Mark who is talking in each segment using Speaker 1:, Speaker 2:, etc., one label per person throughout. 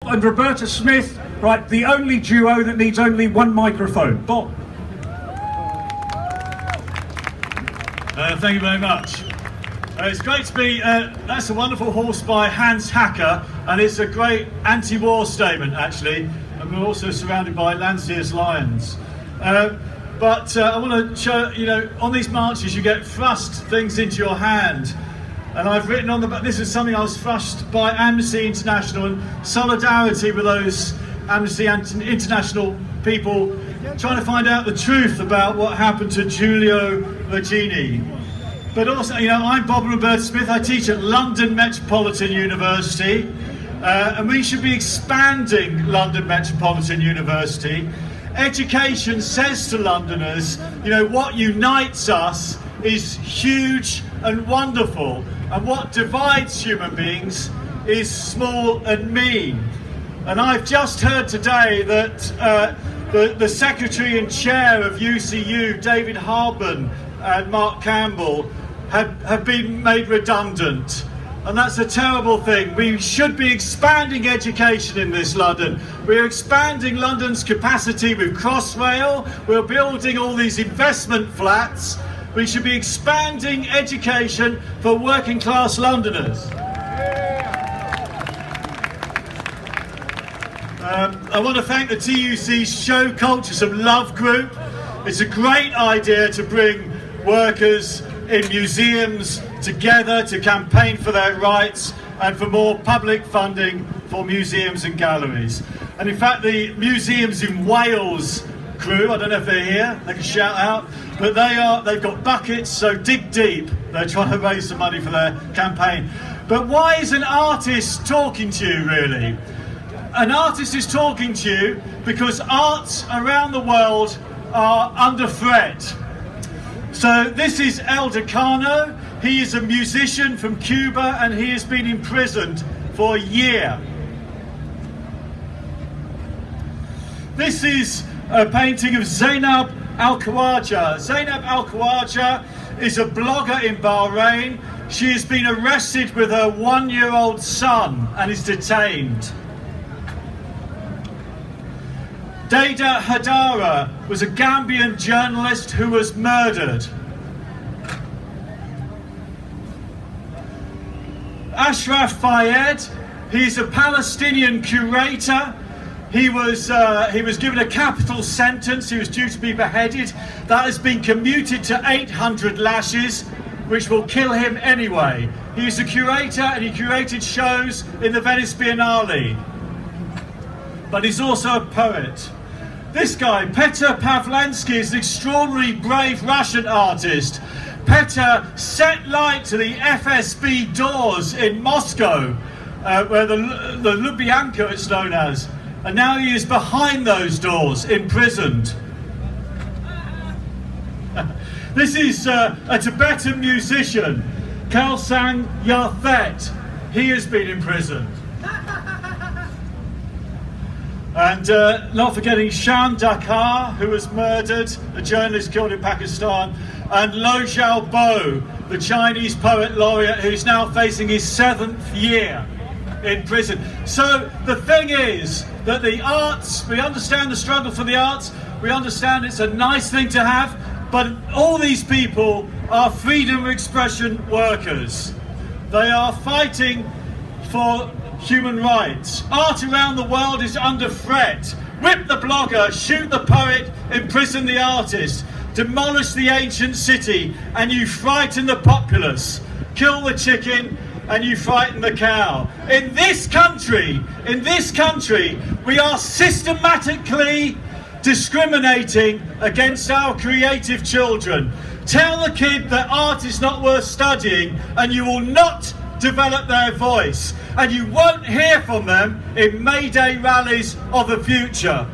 Speaker 1: and Roberta Smith, right, the only duo that needs only one microphone. Bob.
Speaker 2: Thank you very much. It's great to be, that's a wonderful horse by Hans Hacker, and it's a great anti-war statement actually, and we're also surrounded by Landseer's lions. But I want to show, you know, on these marches you get thrust things into your hand, and I've written on the back, this is something I was thrust by Amnesty International in solidarity with those Amnesty International people trying to find out the truth about what happened to Giulio Regini. But also, you know, I'm Bob and Roberta Smith. I teach at London Metropolitan University, and we should be expanding London Metropolitan University. Education says to Londoners, you know, what unites us is huge and wonderful, and what divides human beings is small and mean. And I've just heard today that the Secretary and Chair of UCU, David Harbin, and Mark Campbell have been made redundant, and that's a terrible thing. We should be expanding education in this London. We're expanding London's capacity with Crossrail. We're building all these investment flats. We should be expanding education for working class Londoners. I want to thank the TUC's Show Cultures of Love group. It's a great idea to bring workers in museums together to campaign for their rights and for more public funding for museums and galleries. And in fact, the Museums in Wales crew, I don't know if they're here, they can shout out, but they've got buckets, so dig deep. They're trying to raise some money for their campaign. But why is an artist talking to you, really? An artist is talking to you because arts around the world are under threat. So this is El Decano. He is a musician from Cuba, and he has been imprisoned for a year. This is a painting of Zainab Al-Khawaja. Zainab Al-Khawaja is a blogger in Bahrain. She has been arrested with her one-year-old son and is detained. Dada Hadara was a Gambian journalist who was murdered. Ashraf Fayed, he's a Palestinian curator. He was given a capital sentence. He was due to be beheaded. That has been commuted to 800 lashes, which will kill him anyway. He's a curator, and he curated shows in the Venice Biennale. But he's also a poet. This guy, Petr Pavlansky, is an extraordinarily brave Russian artist. Petr set light to the FSB doors in Moscow, where the Lubyanka is known as, and now he is behind those doors, imprisoned. This is a Tibetan musician, Kelsang Yathet. He has been imprisoned. And not forgetting Shan Dakar, who was murdered, a journalist killed in Pakistan, and Lo Xiaobo, the Chinese poet laureate, who's now facing his 7th year in prison. So the thing is that the arts, we understand the struggle for the arts, we understand it's a nice thing to have, but all these people are freedom of expression workers. They are fighting for human rights. Art around the world is under threat. Whip the blogger, shoot the poet, imprison the artist, demolish the ancient city, and you frighten the populace. Kill the chicken, and you frighten the cow. In this country, we are systematically discriminating against our creative children. Tell the kid that art is not worth studying, and you will not develop their voice, and you won't hear from them in Mayday rallies of the future.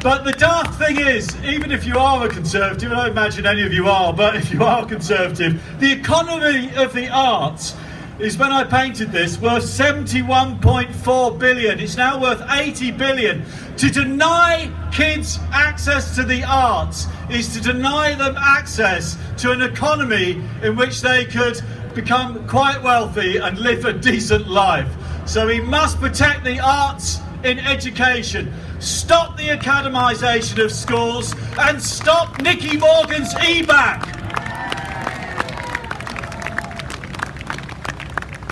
Speaker 2: But the daft thing is, even if you are a Conservative, I don't imagine any of you are, but if you are a Conservative, the economy of the arts is, when I painted this, worth 71.4 billion. It's now worth 80 billion. To deny kids access to the arts is to deny them access to an economy in which they could become quite wealthy and live a decent life. So we must protect the arts in education, stop the academisation of schools, and stop Nicky Morgan's e-back.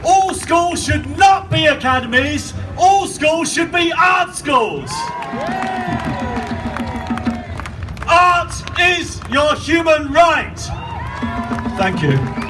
Speaker 2: All schools should not be academies, all schools should be art schools. Art is your human right. Thank you.